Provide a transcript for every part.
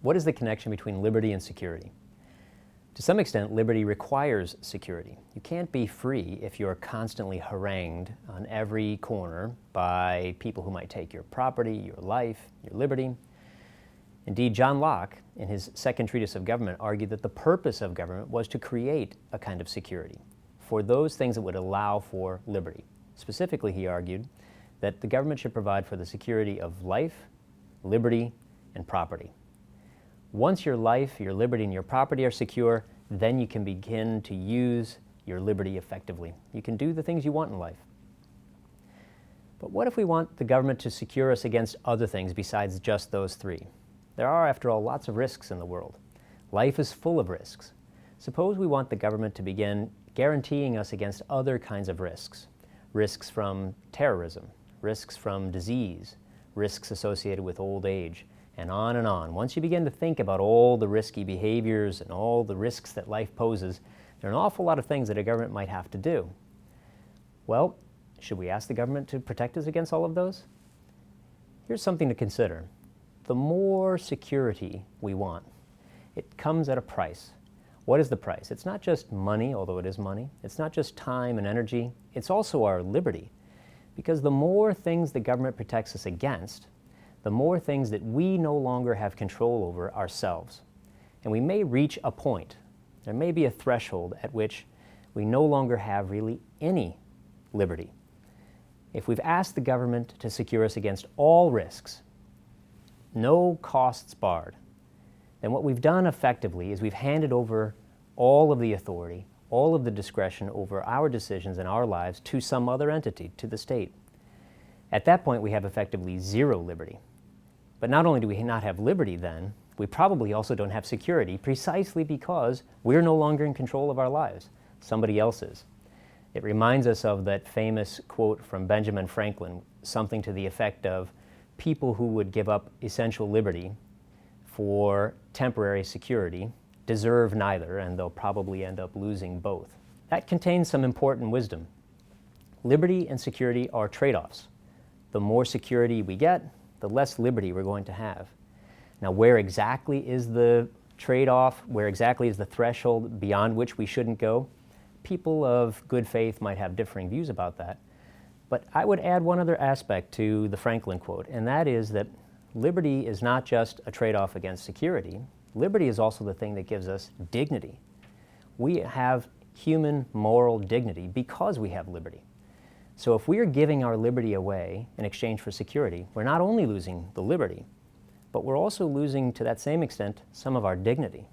What is the connection between liberty and security? To some extent, liberty requires security. You can't be free if you're constantly harangued on every corner by people who might take your property, your life, your liberty. Indeed, John Locke, in his second treatise of government, argued that the purpose of government was to create a kind of security for those things that would allow for liberty. Specifically, he argued that the government should provide for the security of life, liberty, and property. Once your life, your liberty, and your property are secure, then you can begin to use your liberty effectively. You can do the things you want in life. But what if we want the government to secure us against other things besides just those three? There are, after all, lots of risks in the world. Life is full of risks. Suppose we want the government to begin guaranteeing us against other kinds of risks. Risks from terrorism, risks from disease, risks associated with old age, and on and on. Once you begin to think about all the risky behaviors and all the risks that life poses, there are an awful lot of things that a government might have to do. Well, should we ask the government to protect us against all of those? Here's something to consider. The more security we want, it comes at a price. What is the price? It's not just money, although it is money. It's not just time and energy. It's also our liberty. Because the more things the government protects us against, the more things that we no longer have control over ourselves. And we may reach a point, there may be a threshold at which we no longer have really any liberty. If we've asked the government to secure us against all risks, no costs barred, then what we've done effectively is we've handed over all of the authority, all of the discretion over our decisions in our lives to some other entity, to the state. At that point, we have effectively zero liberty. But not only do we not have liberty then, we probably also don't have security precisely because we're no longer in control of our lives. Somebody else is. It reminds us of that famous quote from Benjamin Franklin, something to the effect of, people who would give up essential liberty for temporary security deserve neither, and they'll probably end up losing both. That contains some important wisdom. Liberty and security are trade-offs. The more security we get, the less liberty we're going to have. Now, where exactly is the trade-off? Where exactly is the threshold beyond which we shouldn't go? People of good faith might have differing views about that. But I would add one other aspect to the Franklin quote, and that is that liberty is not just a trade-off against security. Liberty is also the thing that gives us dignity. We have human moral dignity because we have liberty. So if we are giving our liberty away in exchange for security, we're not only losing the liberty, but we're also losing, to that same extent, some of our dignity.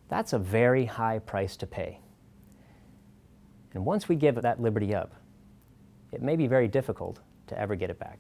That's a very high price to pay. And once we give that liberty up, it may be very difficult to ever get it back.